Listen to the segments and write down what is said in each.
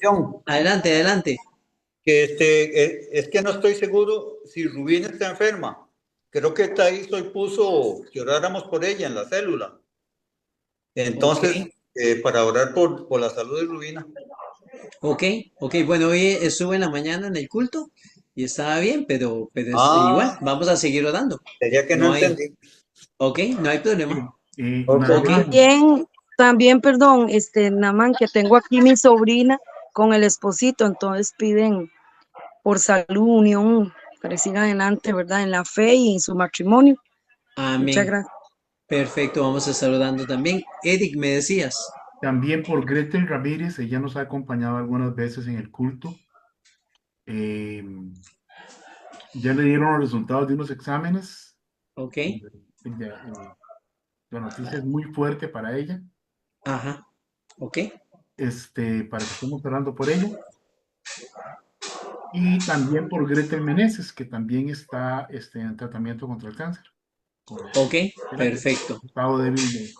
información. Adelante, adelante. Es que no estoy seguro si Rubina está enferma. Creo que Thais hoy puso que oráramos por ella en la célula. Ok, Entonces, para orar por la salud de Rubina. ok, ok. Bueno, hoy estuve en la mañana en el culto y estaba bien, pero es igual, Ah, vamos a seguir orando. sería que no No hay, entendí. ok, no hay problema. Sí, Ok. nada Ok, más. También, perdón, Namán, que tengo aquí mi sobrina con el esposito, entonces piden por salud, unión, para que siga adelante, ¿verdad? En la fe y en su matrimonio. Muchas amén. gracias. Perfecto, vamos a estar orando también. Eric, me decías. También por Gretel Ramírez, ella nos ha acompañado algunas veces en el culto. Eh, ya le dieron los resultados de unos exámenes. Ok, La noticia es muy fuerte para ella, ajá, ok, para que estemos orando por ella. Y también por Gretel Meneses, que también está en tratamiento contra el cáncer, con ok, terapia, perfecto. estado débil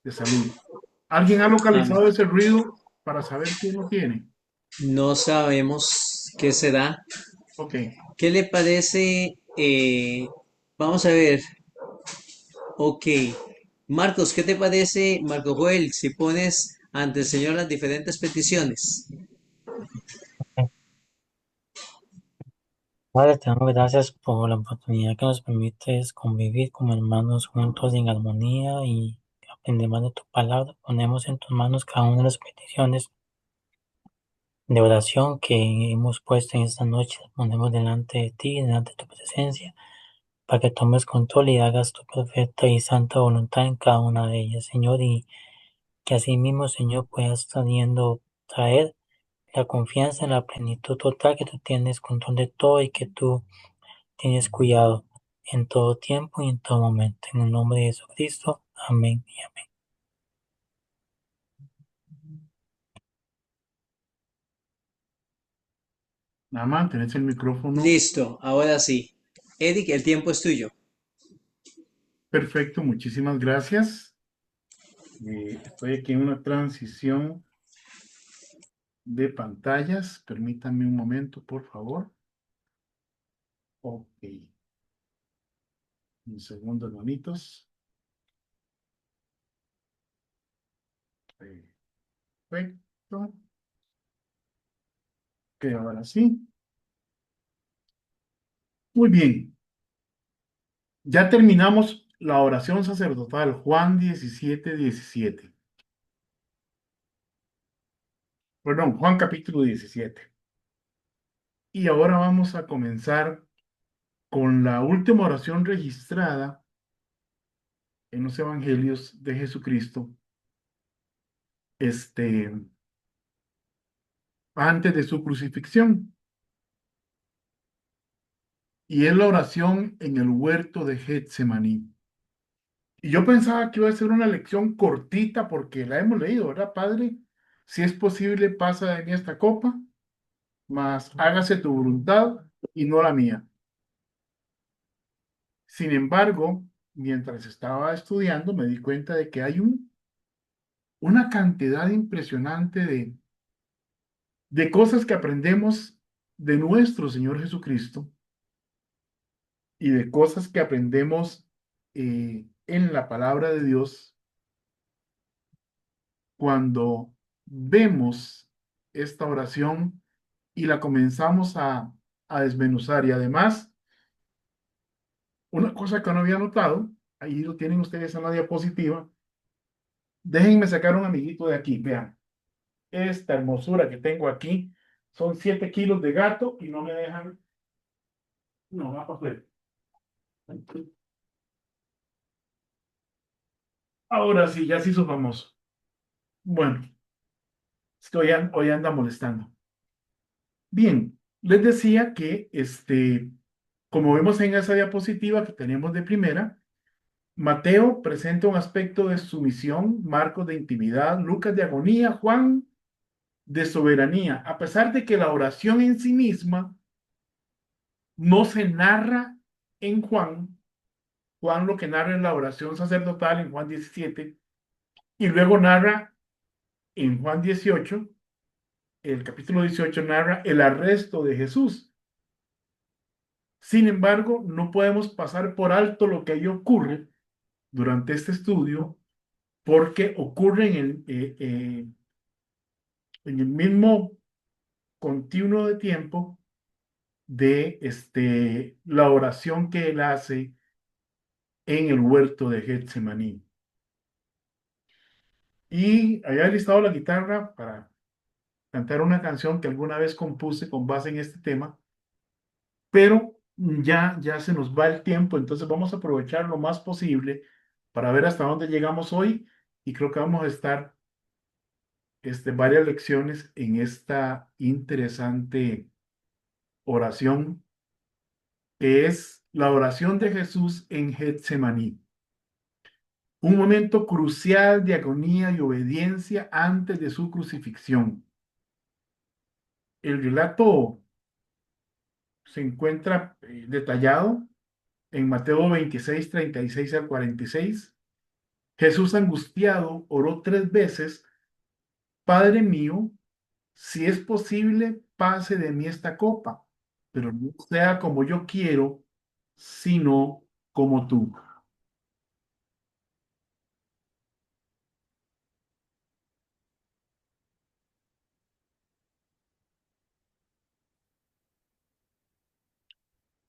de salud. ¿Alguien ha Amén. localizado ese ruido para saber quién lo tiene? No sabemos qué será. Ok, ¿Qué le parece? Vamos a ver. Ok. Marcos, ¿qué te parece, Marco Joel, si pones ante el Señor las diferentes peticiones? Padre, te damos gracias por la oportunidad que nos permites convivir como hermanos juntos en armonía y aprendemos de tu palabra. Ponemos en tus manos cada una de las peticiones de oración que hemos puesto en esta noche. Las ponemos delante de ti, delante de tu presencia, para que tomes control y hagas tu perfecta y santa voluntad en cada una de ellas, Señor, y que así mismo, Señor, puedas traer la confianza en la plenitud total que tú tienes control de todo y que tú tienes cuidado en todo tiempo y en todo momento. En el nombre de Jesucristo. Amén y amén. nada más, tenés el micrófono. Listo, ahora sí. Eric, el tiempo es tuyo. Perfecto, muchísimas gracias. Estoy aquí en una transición de pantallas. Permítanme un momento, por favor. Ok, un segundo, hermanitos. Perfecto. Ok, ahora sí. Muy bien. Ya terminamos la oración sacerdotal, Juan 17:17. Perdón, Juan capítulo 17. Y ahora vamos a comenzar con la última oración registrada en los evangelios de Jesucristo, este, antes de su crucifixión. Y es la oración en el huerto de Getsemaní. Y yo pensaba que iba a ser una lección cortita porque la hemos leído, ¿verdad, Padre? Si es posible, pasa de mí esta copa, mas hágase tu voluntad y no la mía. Sin embargo, mientras estaba estudiando, me di cuenta de que hay una cantidad impresionante de cosas que aprendemos de nuestro Señor Jesucristo y de cosas que aprendemos en la palabra de Dios cuando vemos esta oración y la comenzamos a desmenuzar. Y además, una cosa que no había notado, ahí lo tienen ustedes en la diapositiva, déjenme sacar un amiguito de aquí, vean, esta hermosura que tengo aquí, son 7 kilos de gato y no me dejan, no, va para afuera. Ahora sí, ya se hizo famoso. Bueno, es que hoy anda molestando. Bien, les decía que, como vemos en esa diapositiva que tenemos de primera, Mateo presenta un aspecto de sumisión, Marcos de intimidad, Lucas de agonía, Juan de soberanía, a pesar de que la oración en sí misma no se narra en Juan. Juan lo que narra es la oración sacerdotal en Juan 17 y luego narra en Juan 18 el capítulo 18 narra el arresto de Jesús. Sin embargo, no podemos pasar por alto lo que ahí ocurre durante este estudio, porque ocurre en el mismo continuo de tiempo de la oración que él hace en el huerto de Getsemaní. Y había listado la guitarra para cantar una canción que alguna vez compuse con base en este tema, pero ya se nos va el tiempo, entonces vamos a aprovechar lo más posible para ver hasta dónde llegamos hoy, y creo que vamos a estar varias lecciones en esta interesante oración, que es la oración de Jesús en Getsemaní. Un momento crucial de agonía y obediencia antes de su crucifixión. El relato se encuentra detallado en Mateo 26, 36 al 46. Jesús angustiado oró 3 veces: Padre mío, si es posible, pase de mí esta copa, pero no sea como yo quiero, sino como tú.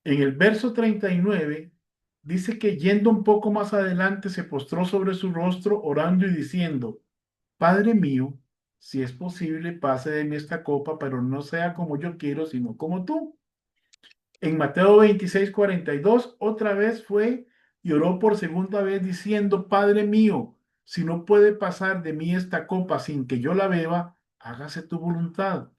En el verso 39 dice que yendo un poco más adelante se postró sobre su rostro orando y diciendo: Padre mío, si es posible, pase de mí esta copa, pero no sea como yo quiero, sino como tú. En Mateo 26, 42, otra vez fue y oró por segunda vez diciendo: Padre mío, si no puede pasar de mí esta copa sin que yo la beba, hágase tu voluntad.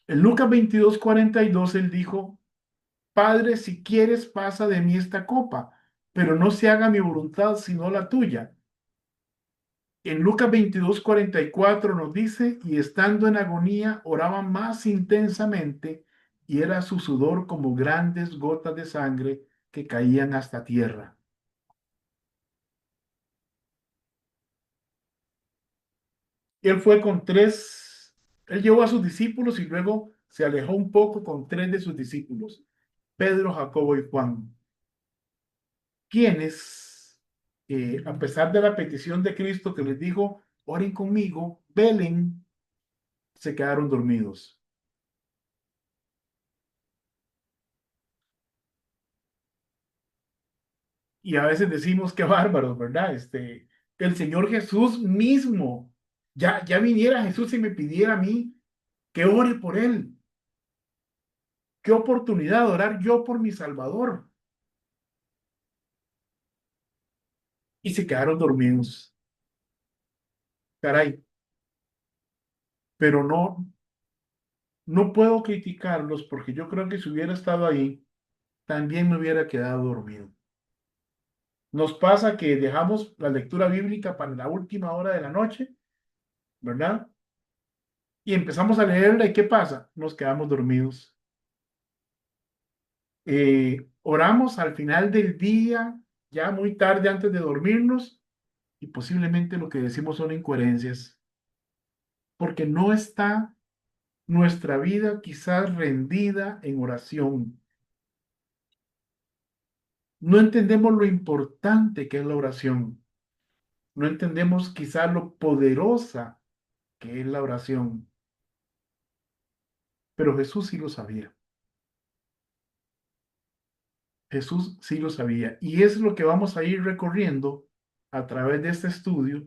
En Lucas 22, 42, él dijo: Padre, si quieres, pasa de mí esta copa, pero no se haga mi voluntad sino la tuya. En Lucas 22, 44 nos dice: y estando en agonía, oraba más intensamente, y era su sudor como grandes gotas de sangre que caían hasta tierra. Él fue con él llevó a sus discípulos y luego se alejó un poco con 3 de sus discípulos: Pedro, Jacobo y Juan, quienes, a pesar de la petición de Cristo que les dijo: oren conmigo, velen, se quedaron dormidos. Y a veces decimos: qué bárbaros, ¿verdad? El Señor Jesús mismo, ya viniera Jesús y me pidiera a mí que ore por él. Qué oportunidad de orar yo por mi Salvador. Y se quedaron dormidos. Caray, pero no puedo criticarlos, porque yo creo que si hubiera estado ahí, también me hubiera quedado dormido. Nos pasa que dejamos la lectura bíblica para la última hora de la noche, ¿verdad? Y empezamos a leerla, ¿y qué pasa? Nos quedamos dormidos. Oramos al final del día, ya muy tarde antes de dormirnos, y posiblemente lo que decimos son incoherencias, porque no está nuestra vida quizás rendida en oración. No entendemos lo importante que es la oración. No entendemos quizás lo poderosa que es la oración. Pero Jesús sí lo sabía. Jesús sí lo sabía. Y es lo que vamos a ir recorriendo a través de este estudio: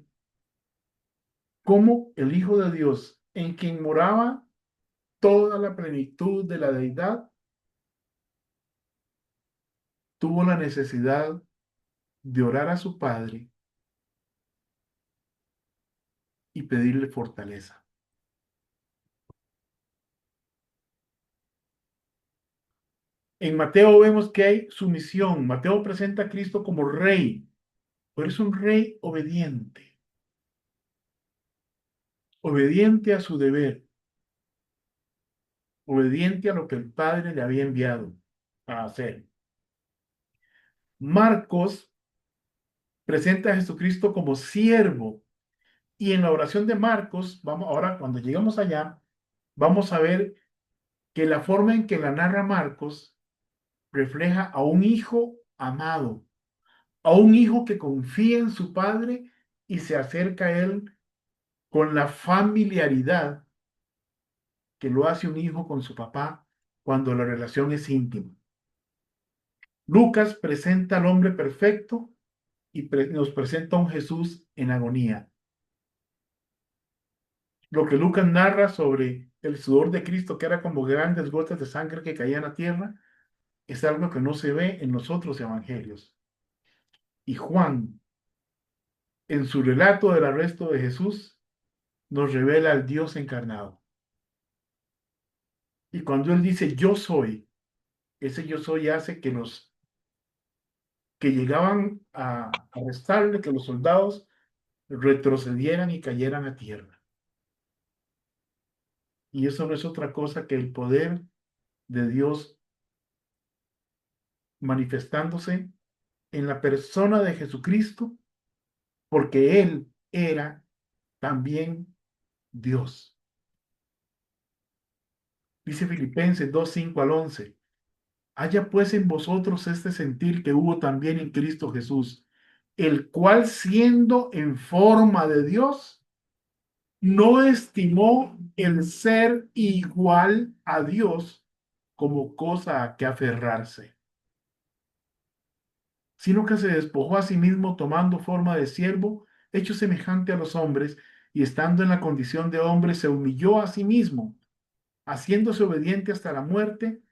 cómo el Hijo de Dios, en quien moraba toda la plenitud de la deidad, tuvo la necesidad de orar a su Padre y pedirle fortaleza. En Mateo vemos que hay sumisión. Mateo presenta a Cristo como rey, pero es un rey obediente, obediente a su deber, obediente a lo que el Padre le había enviado a hacer. Marcos presenta a Jesucristo como siervo, Y en la oración de Marcos, vamos, ahora cuando llegamos allá, vamos a ver que la forma en que la narra Marcos refleja a un hijo amado, a un hijo que confía en su padre y se acerca a él con la familiaridad que lo hace un hijo con su papá cuando la relación es íntima. Lucas presenta al hombre perfecto y nos presenta a un Jesús en agonía. Lo que Lucas narra sobre el sudor de Cristo, que era como grandes gotas de sangre que caían a tierra, es algo que no se ve en los otros evangelios. Y Juan, en su relato del arresto de Jesús, nos revela al Dios encarnado. Y cuando él dice yo soy, ese yo soy hace que los que llegaban a arrestarle, que los soldados retrocedieran y cayeran a tierra. Y eso no es otra cosa que el poder de Dios manifestándose en la persona de Jesucristo, porque Él era también Dios. Dice Filipenses 2:5 al 11. Haya pues en vosotros este sentir que hubo también en Cristo Jesús, el cual siendo en forma de Dios, no estimó el ser igual a Dios como cosa a que aferrarse, sino que se despojó a sí mismo tomando forma de siervo, hecho semejante a los hombres, y estando en la condición de hombre, se humilló a sí mismo, haciéndose obediente hasta la muerte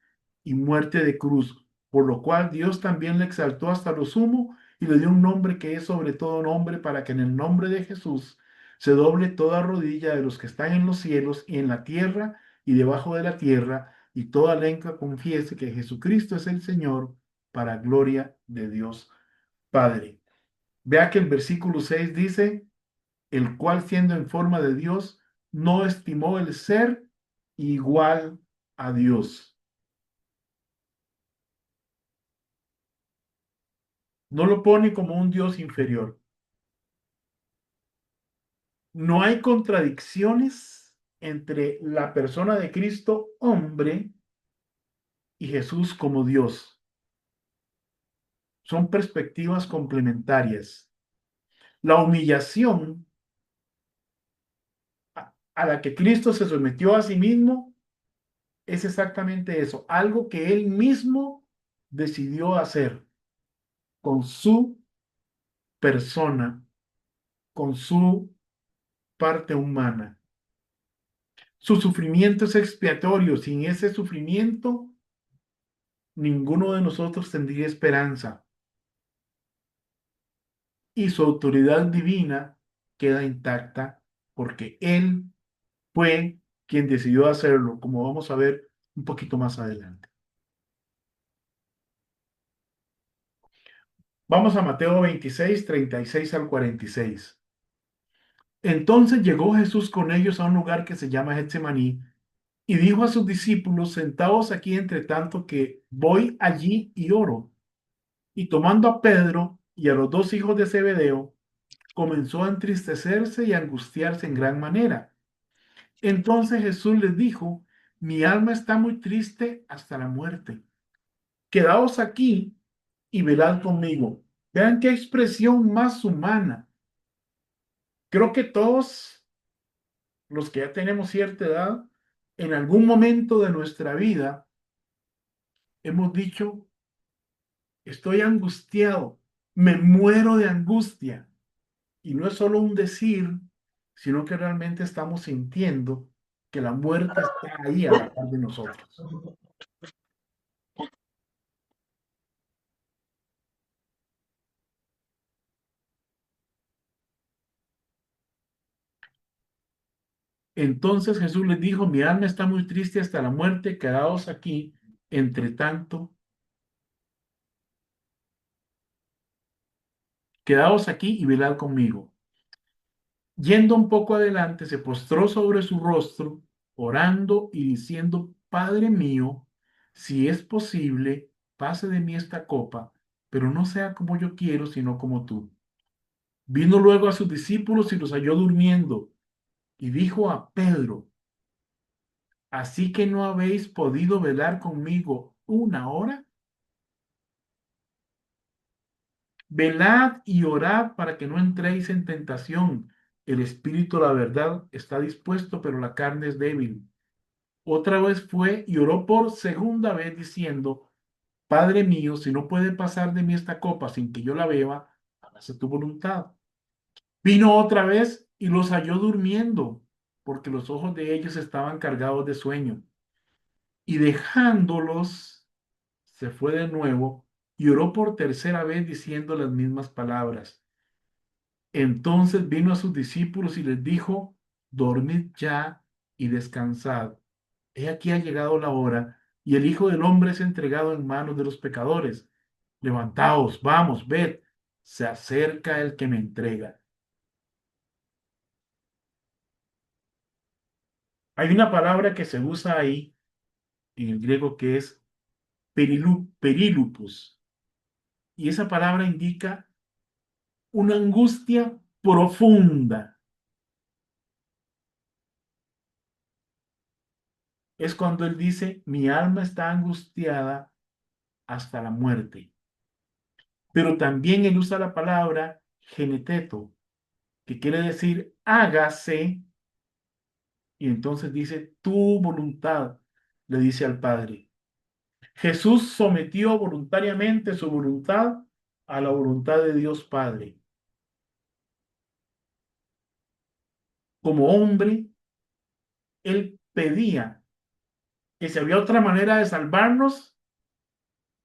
y muerte de cruz, por lo cual Dios también le exaltó hasta lo sumo y le dio un nombre que es sobre todo nombre, para que en el nombre de Jesús se doble toda rodilla de los que están en los cielos y en la tierra y debajo de la tierra, y toda lengua confiese que Jesucristo es el Señor, para gloria de Dios Padre. Vea que el versículo 6 dice, el cual siendo en forma de Dios, no estimó el ser igual a Dios. No lo pone como un Dios inferior. No hay contradicciones entre la persona de Cristo, hombre, y Jesús como Dios. Son perspectivas complementarias. La humillación a la que Cristo se sometió a sí mismo es exactamente eso, algo que él mismo decidió hacer con su persona, con su parte humana. Su sufrimiento es expiatorio. Sin ese sufrimiento, ninguno de nosotros tendría esperanza. Y su autoridad divina queda intacta porque Él fue quien decidió hacerlo, como vamos a ver un poquito más adelante. Vamos a Mateo 26, 36 al 46. Entonces llegó Jesús con ellos a un lugar que se llama Getsemaní y dijo a sus discípulos, sentaos aquí entre tanto que voy allí y oro. Y tomando a Pedro y a los dos hijos de Zebedeo, comenzó a entristecerse y a angustiarse en gran manera. Entonces Jesús les dijo, mi alma está muy triste hasta la muerte. Quedaos aquí y velad conmigo. Vean qué expresión más humana. Creo que todos los que ya tenemos cierta edad, en algún momento de nuestra vida, hemos dicho, estoy angustiado, me muero de angustia. Y no es solo un decir, sino que realmente estamos sintiendo que la muerte está ahí a la par de nosotros. Entonces Jesús les dijo, mi alma está muy triste hasta la muerte, quedaos aquí, entre tanto, quedaos aquí y velad conmigo. Yendo un poco adelante, se postró sobre su rostro, orando y diciendo, Padre mío, si es posible, pase de mí esta copa, pero no sea como yo quiero, sino como tú. Vino luego a sus discípulos y los halló durmiendo, y dijo a Pedro: ¿Así que no habéis podido velar conmigo una hora? Velad y orad para que no entréis en tentación. El espíritu, la verdad, está dispuesto, pero la carne es débil. Otra vez fue y oró por segunda vez, diciendo: Padre mío, si no puede pasar de mí esta copa sin que yo la beba, hágase tu voluntad. Vino otra vez y los halló durmiendo, porque los ojos de ellos estaban cargados de sueño. Y dejándolos, se fue de nuevo y oró por tercera vez diciendo las mismas palabras. Entonces vino a sus discípulos y les dijo: Dormid ya y descansad. He aquí ha llegado la hora, y el Hijo del Hombre es entregado en manos de los pecadores. Levantaos, vamos, ved, se acerca el que me entrega. Hay una palabra que se usa ahí en el griego que es perilupus, y esa palabra indica una angustia profunda. Es cuando él dice: mi alma está angustiada hasta la muerte. Pero también él usa la palabra geneteto, que quiere decir hágase, y entonces dice tu voluntad, le dice al Padre. Jesús sometió voluntariamente su voluntad a la voluntad de Dios Padre. Como hombre, él pedía que si había otra manera de salvarnos,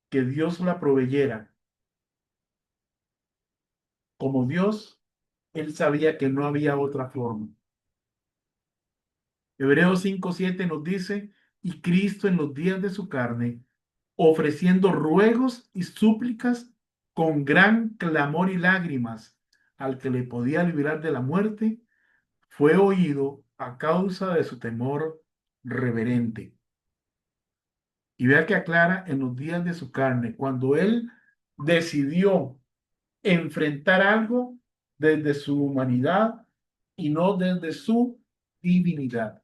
que Dios la proveyera. Como Dios, él sabía que no había otra forma. Hebreos 5:7 nos dice: y Cristo en los días de su carne, ofreciendo ruegos y súplicas con gran clamor y lágrimas al que le podía librar de la muerte, fue oído a causa de su temor reverente. Y vea que aclara: en los días de su carne, cuando él decidió enfrentar algo desde su humanidad y no desde su divinidad.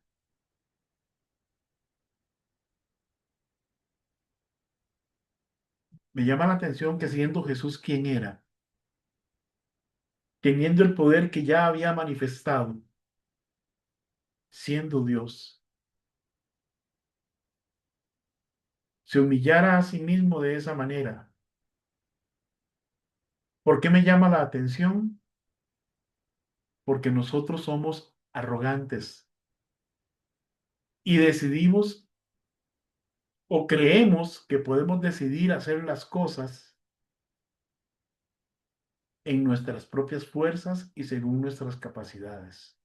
Me llama la atención que, siendo Jesús quien era, teniendo el poder que ya había manifestado, siendo Dios, se humillara a sí mismo de esa manera. ¿Por qué me llama la atención? Porque nosotros somos arrogantes y decidimos o creemos que podemos decidir hacer las cosas en nuestras propias fuerzas y según nuestras capacidades.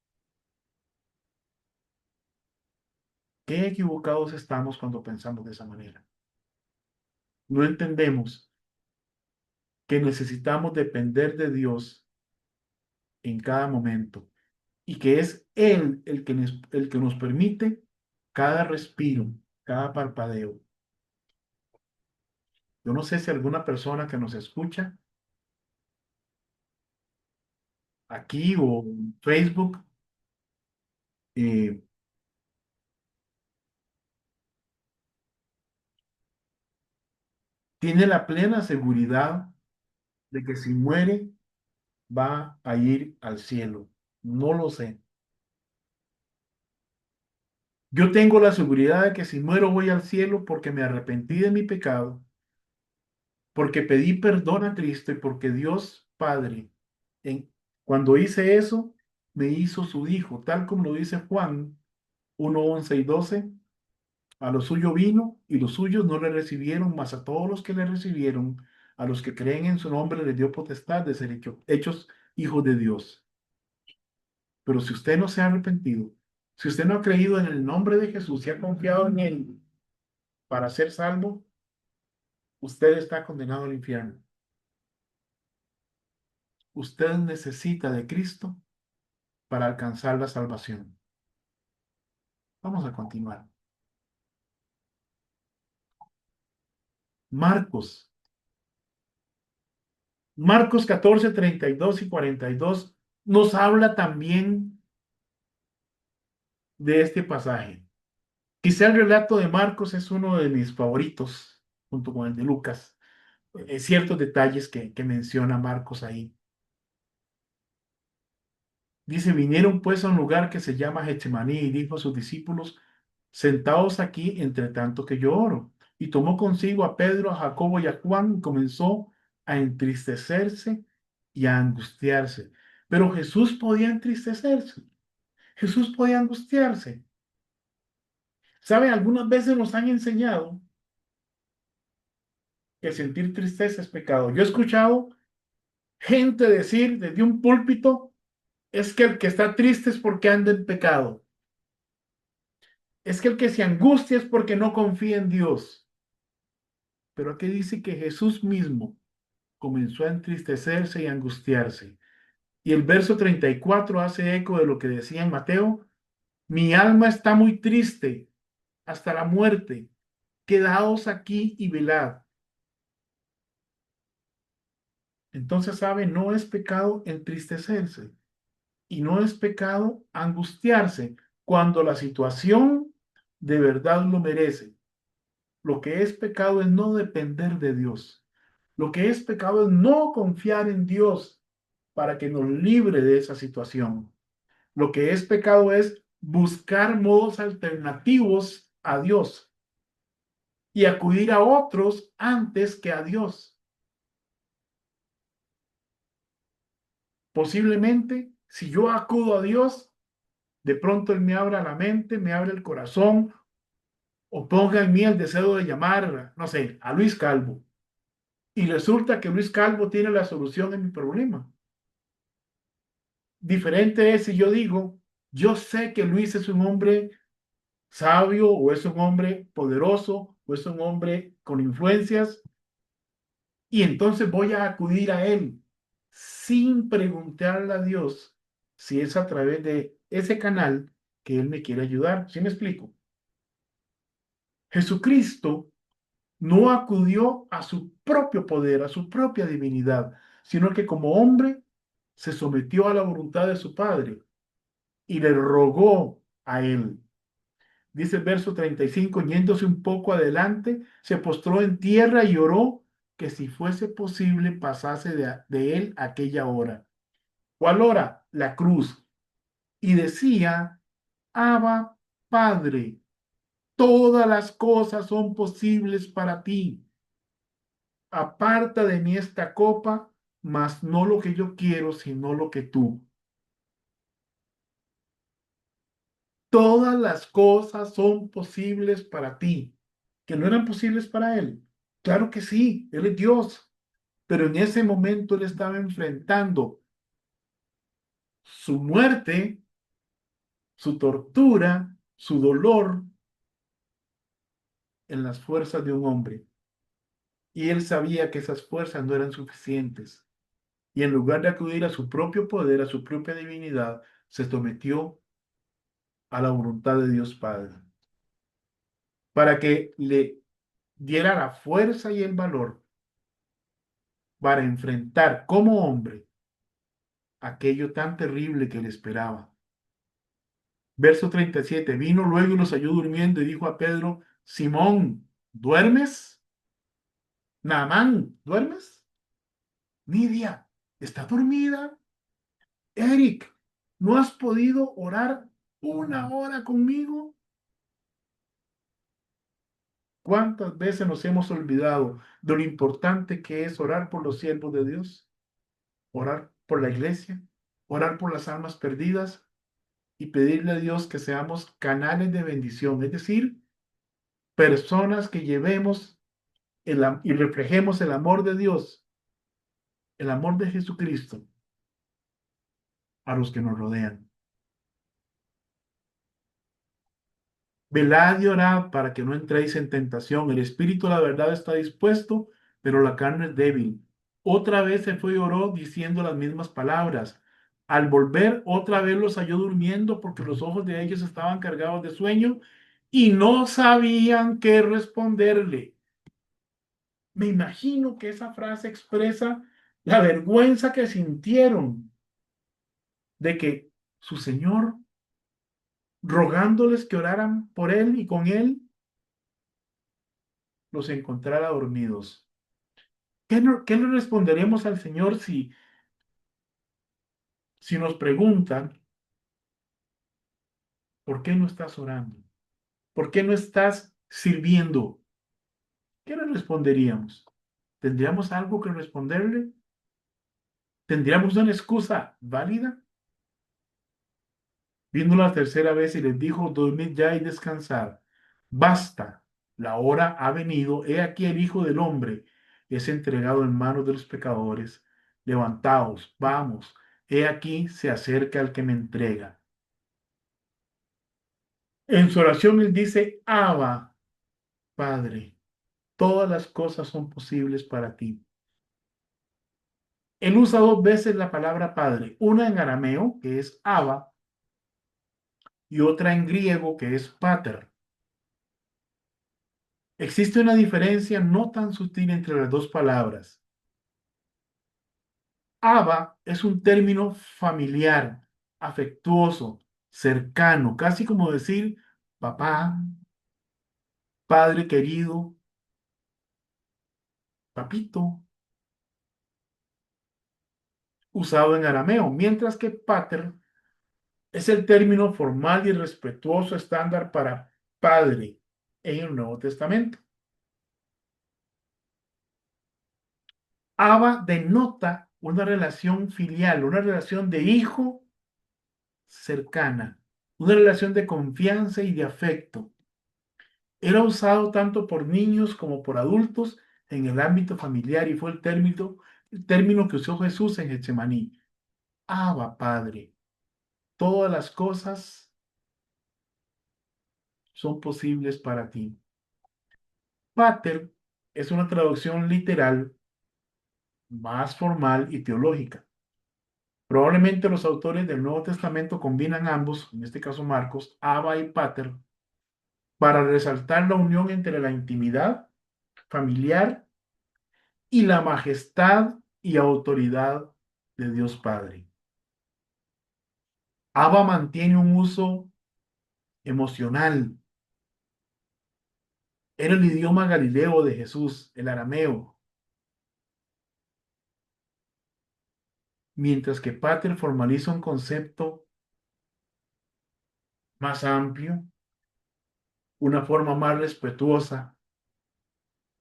Qué equivocados estamos cuando pensamos de esa manera. No entendemos que necesitamos depender de Dios en cada momento y que es Él el que nos permite cada respiro, cada parpadeo. Yo no sé si alguna persona que nos escucha aquí o en Facebook eh, tiene la plena seguridad de que si muere va a ir al cielo. No lo sé. Yo tengo la seguridad de que si muero voy al cielo porque me arrepentí de mi pecado, porque pedí perdón a Cristo y porque Dios Padre, cuando hice eso, me hizo su hijo, tal como lo dice Juan 1:11 y 12. A lo suyo vino y los suyos no le recibieron, mas a todos los que le recibieron, a los que creen en su nombre, les dio potestad de ser hechos hijos de Dios. Pero si usted no se ha arrepentido, si usted no ha creído en el nombre de Jesús y ha confiado en Él para ser salvo, usted está condenado al infierno. Usted necesita de Cristo para alcanzar la salvación. Vamos a continuar. Marcos Marcos 14, 32 y 42 nos habla también de este pasaje. Quizá el relato de Marcos es uno de mis favoritos, junto con el de Lucas. Ciertos detalles que menciona Marcos ahí. Dice, vinieron pues a un lugar que se llama Getsemaní y dijo a sus discípulos, sentaos aquí entre tanto que yo oro. Y tomó consigo a Pedro, a Jacobo y a Juan y comenzó a entristecerse y a angustiarse. Pero Jesús podía entristecerse. Jesús podía angustiarse. ¿Saben? Algunas veces nos han enseñado que sentir tristeza es pecado. Yo he escuchado gente decir desde un púlpito, es que el que está triste es porque anda en pecado. Es que el que se angustia es porque no confía en Dios. Pero aquí dice que Jesús mismo comenzó a entristecerse y a angustiarse. Y el verso 34 hace eco de lo que decía en Mateo, mi alma está muy triste hasta la muerte. Quedaos aquí y velad. Entonces, ¿sabe? No es pecado entristecerse y no es pecado angustiarse cuando la situación de verdad lo merece. Lo que es pecado es no depender de Dios. Lo que es pecado es no confiar en Dios para que nos libre de esa situación. Lo que es pecado es buscar modos alternativos a Dios y acudir a otros antes que a Dios. Posiblemente, si yo acudo a Dios, de pronto Él me abra la mente, me abre el corazón o ponga en mí el deseo de llamar, no sé, a Luis Calvo. Y resulta que Luis Calvo tiene la solución a mi problema. Diferente es si yo digo, yo sé que Luis es un hombre sabio o es un hombre poderoso o es un hombre con influencias y entonces voy a acudir a él sin preguntarle a Dios si es a través de ese canal que él me quiere ayudar. ¿Sí me explico? Jesucristo no acudió a su propio poder, a su propia divinidad, sino que como hombre se sometió a la voluntad de su Padre y le rogó a él. Dice el verso 35, yéndose un poco adelante, se postró en tierra y oró que si fuese posible pasase de él aquella hora. ¿Cuál hora? La cruz. Y decía, Abba, Padre, todas las cosas son posibles para ti. Aparta de mí esta copa, mas no lo que yo quiero, sino lo que tú. Todas las cosas son posibles para ti, que no eran posibles para él. Claro que sí, él es Dios, pero en ese momento él estaba enfrentando su muerte, su tortura, su dolor en las fuerzas de un hombre. Y él sabía que esas fuerzas no eran suficientes. Y en lugar de acudir a su propio poder, a su propia divinidad, se sometió a la voluntad de Dios Padre, para que le diera la fuerza y el valor para enfrentar como hombre aquello tan terrible que le esperaba. Verso 37, vino luego y los halló durmiendo y dijo a Pedro, Simón, ¿duermes? Naamán, ¿duermes? Nidia, ¿está dormida? Eric, ¿no has podido orar una hora conmigo? ¿Cuántas veces nos hemos olvidado de lo importante que es orar por los siervos de Dios? Orar por la iglesia, orar por las almas perdidas y pedirle a Dios que seamos canales de bendición, es decir, personas que llevemos y reflejemos el amor de Dios, el amor de Jesucristo a los que nos rodean. Velad y orad para que no entréis en tentación. El espíritu, la verdad, está dispuesto, pero la carne es débil. Otra vez se fue y oró diciendo las mismas palabras. Al volver, otra vez los halló durmiendo porque los ojos de ellos estaban cargados de sueño y no sabían qué responderle. Me imagino que esa frase expresa la vergüenza que sintieron de que su Señor, rogándoles que oraran por él y con él, los encontrara dormidos. ¿Qué le responderemos al Señor si nos preguntan, ¿por qué no estás orando? ¿Por qué no estás sirviendo? ¿Qué le responderíamos? ¿Tendríamos algo que responderle? ¿Tendríamos una excusa válida? Vino la tercera vez y les dijo, dormid ya y descansad. Basta, la hora ha venido. He aquí el Hijo del Hombre es entregado en manos de los pecadores. Levantaos, vamos. He aquí se acerca el que me entrega. En su oración él dice, Abba, Padre, todas las cosas son posibles para ti. Él usa dos veces la palabra Padre, una en arameo, que es Abba, y otra en griego, que es Pater. Existe una diferencia no tan sutil entre las dos palabras. Abba es un término familiar, afectuoso, cercano, casi como decir papá, padre querido, papito, usado en arameo, mientras que pater es el término formal y respetuoso estándar para padre en el Nuevo Testamento. Abba denota una relación filial, una relación de hijo cercana, una relación de confianza y de afecto. Era usado tanto por niños como por adultos en el ámbito familiar y fue el término que usó Jesús en Getsemaní. Abba, Padre, todas las cosas son posibles para ti. Pater es una traducción literal más formal y teológica. Probablemente los autores del Nuevo Testamento combinan ambos, en este caso Marcos, Abba y Pater, para resaltar la unión entre la intimidad familiar y la majestad y autoridad de Dios Padre. Abba mantiene un uso emocional. Era el idioma galileo de Jesús, el arameo, mientras que Pater formaliza un concepto más amplio, una forma más respetuosa,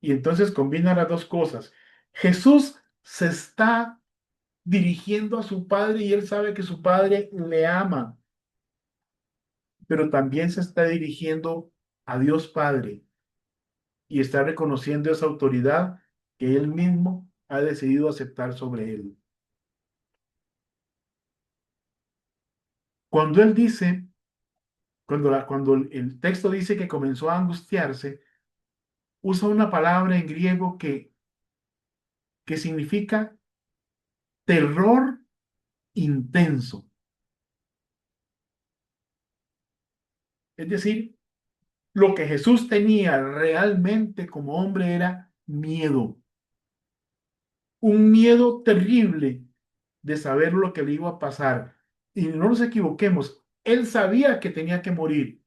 y entonces combina las dos cosas. Jesús se está dirigiendo a su Padre y él sabe que su Padre le ama, pero también se está dirigiendo a Dios Padre y está reconociendo esa autoridad que él mismo ha decidido aceptar sobre él. Cuando él dice, cuando el texto dice que comenzó a angustiarse, usa una palabra en griego que significa terror intenso. Es decir, lo que Jesús tenía realmente como hombre era miedo, un miedo terrible de saber lo que le iba a pasar. Y no nos equivoquemos, él sabía que tenía que morir,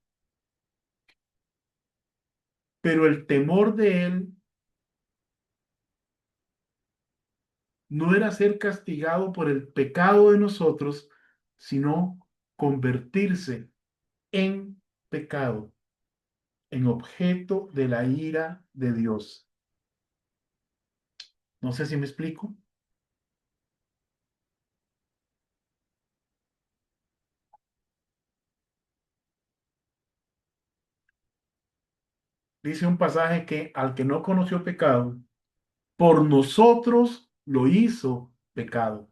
pero el temor de él no era ser castigado por el pecado de nosotros, sino convertirse en pecado, en objeto de la ira de Dios. No sé si me explico. Dice un pasaje que al que no conoció pecado, por nosotros lo hizo pecado.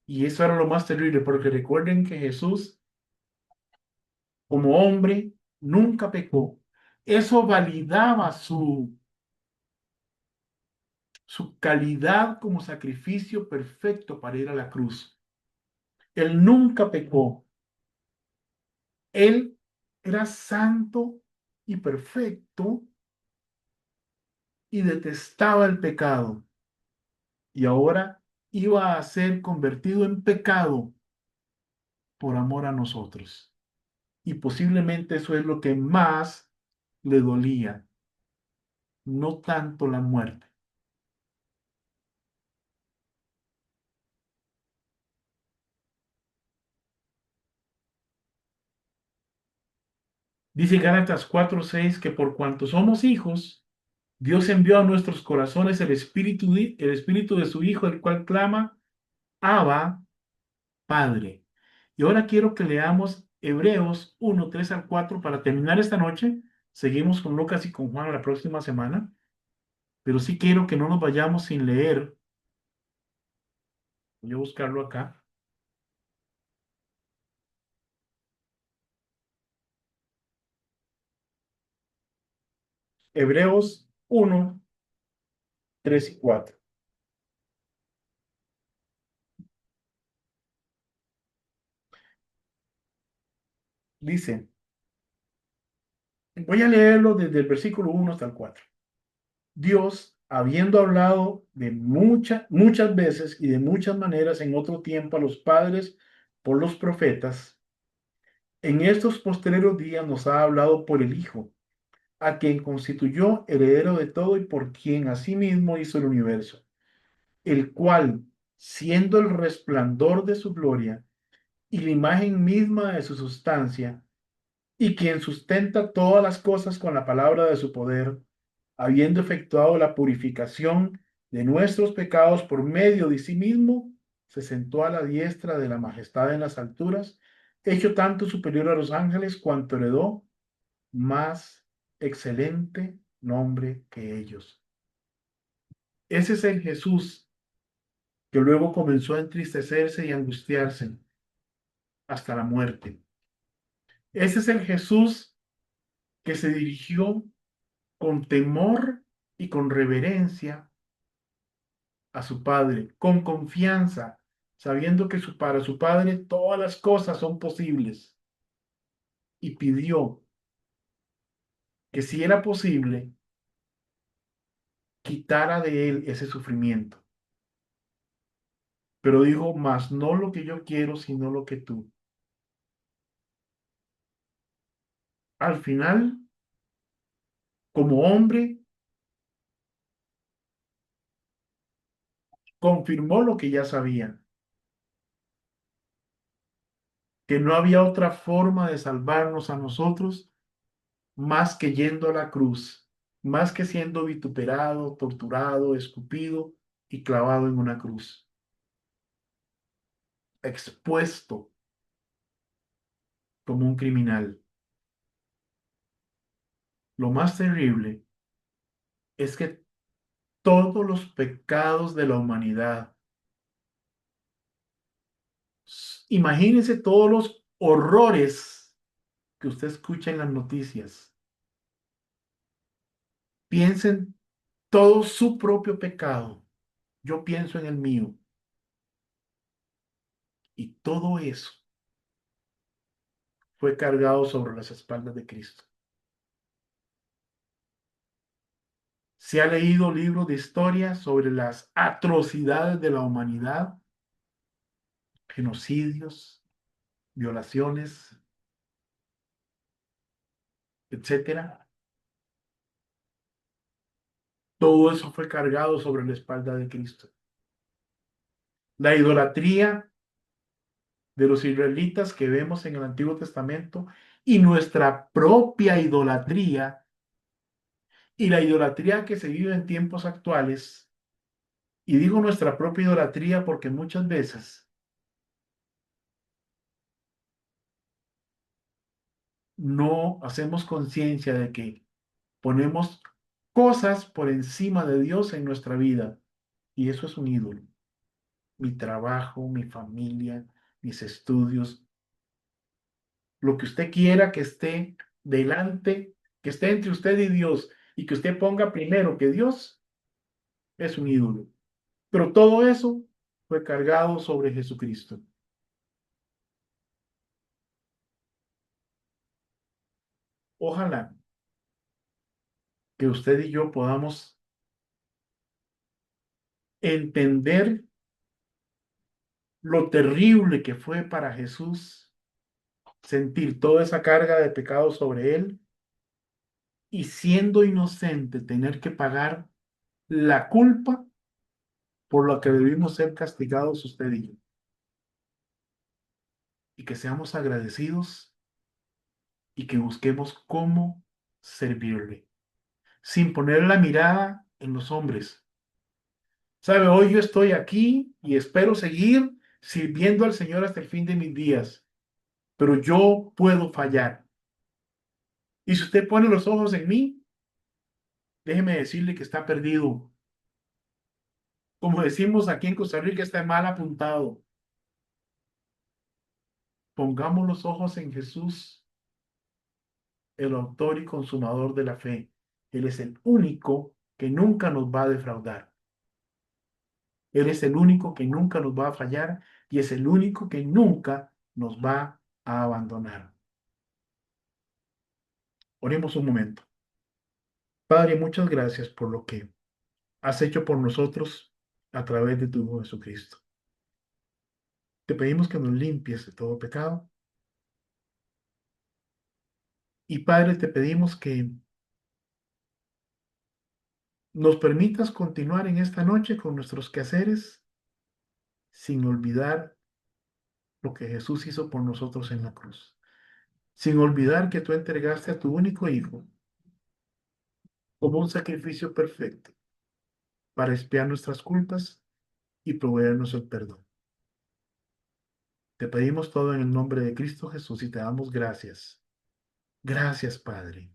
Y eso era lo más terrible, porque recuerden que Jesús, como hombre, nunca pecó. Eso validaba su calidad como sacrificio perfecto para ir a la cruz. Él nunca pecó. Él era santo y perfecto y detestaba el pecado, y ahora iba a ser convertido en pecado por amor a nosotros. Y posiblemente eso es lo que más le dolía, no tanto la muerte. Dice Gálatas 4:6 que por cuanto somos hijos, Dios envió a nuestros corazones el espíritu de su Hijo, el cual clama, Abba, Padre. Y ahora quiero que leamos Hebreos 1:3 al 4 para terminar esta noche. Seguimos con Lucas y con Juan la próxima semana, pero sí quiero que no nos vayamos sin leer. Voy a buscarlo acá. Hebreos 1:3 y 4. Dice, voy a leerlo desde el versículo 1 hasta el 4. Dios, habiendo hablado de muchas veces y de muchas maneras en otro tiempo a los padres por los profetas, en estos postreros días nos ha hablado por el Hijo, a quien constituyó heredero de todo y por quien asimismo hizo el universo, el cual, siendo el resplandor de su gloria y la imagen misma de su sustancia, y quien sustenta todas las cosas con la palabra de su poder, habiendo efectuado la purificación de nuestros pecados por medio de sí mismo, se sentó a la diestra de la majestad en las alturas, hecho tanto superior a los ángeles cuanto heredó más excelente nombre que ellos. Ese es el Jesús que luego comenzó a entristecerse y angustiarse hasta la muerte. Ese es el Jesús que se dirigió con temor y con reverencia a su Padre, con confianza, sabiendo que para su Padre todas las cosas son posibles, y pidió que si era posible, quitara de él ese sufrimiento. Pero dijo, mas no lo que yo quiero, sino lo que tú. Al final, como hombre, confirmó lo que ya sabía, que no había otra forma de salvarnos a nosotros más que yendo a la cruz, más que siendo vituperado, torturado, escupido y clavado en una cruz, expuesto como un criminal. Lo más terrible es que todos los pecados de la humanidad, imagínense todos los horrores que usted escucha en las noticias, piensen todo su propio pecado, yo pienso en el mío, y todo eso fue cargado sobre las espaldas de Cristo. Se ha leído libros de historia sobre las atrocidades de la humanidad, genocidios, violaciones, etcétera. Todo eso fue cargado sobre la espalda de Cristo. La idolatría de los israelitas que vemos en el Antiguo Testamento y nuestra propia idolatría y la idolatría que se vive en tiempos actuales. Y digo nuestra propia idolatría porque muchas veces no hacemos conciencia de que ponemos cosas por encima de Dios en nuestra vida. Y eso es un ídolo. Mi trabajo, mi familia, mis estudios, lo que usted quiera que esté delante, que esté entre usted y Dios, y que usted ponga primero que Dios, es un ídolo. Pero todo eso fue cargado sobre Jesucristo. Ojalá que usted y yo podamos entender lo terrible que fue para Jesús sentir toda esa carga de pecado sobre él y siendo inocente tener que pagar la culpa por la que debimos ser castigados usted y yo. Y que seamos agradecidos y que busquemos cómo servirle, sin poner la mirada en los hombres. ¿Sabe? Hoy yo estoy aquí y espero seguir sirviendo al Señor hasta el fin de mis días, pero yo puedo fallar. Y si usted pone los ojos en mí, déjeme decirle que está perdido. Como decimos aquí en Costa Rica, está mal apuntado. Pongamos los ojos en Jesús, el autor y consumador de la fe. Él es el único que nunca nos va a defraudar. Él es el único que nunca nos va a fallar y es el único que nunca nos va a abandonar. Oremos un momento. Padre, muchas gracias por lo que has hecho por nosotros a través de tu Hijo Jesucristo. Te pedimos que nos limpies de todo pecado. Y Padre, te pedimos que nos permitas continuar en esta noche con nuestros quehaceres sin olvidar lo que Jesús hizo por nosotros en la cruz. Sin olvidar que tú entregaste a tu único Hijo como un sacrificio perfecto para expiar nuestras culpas y proveernos el perdón. Te pedimos todo en el nombre de Cristo Jesús y te damos gracias. Gracias, Padre,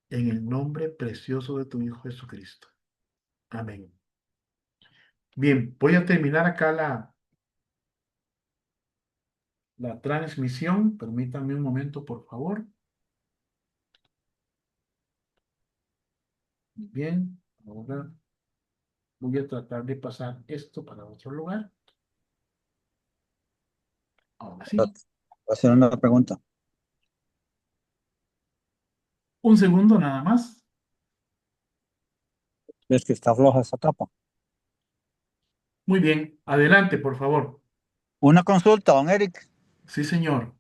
en el nombre precioso de tu Hijo Jesucristo. Amén. Bien, voy a terminar acá la transmisión. Permítanme un momento, por favor. Bien, ahora voy a tratar de pasar esto para otro lugar. Ahora sí. Voy a hacer una pregunta. Un segundo nada más. ¿Ves que está floja esa tapa? Muy bien, adelante, por favor. Una consulta, don Eric. Sí, señor.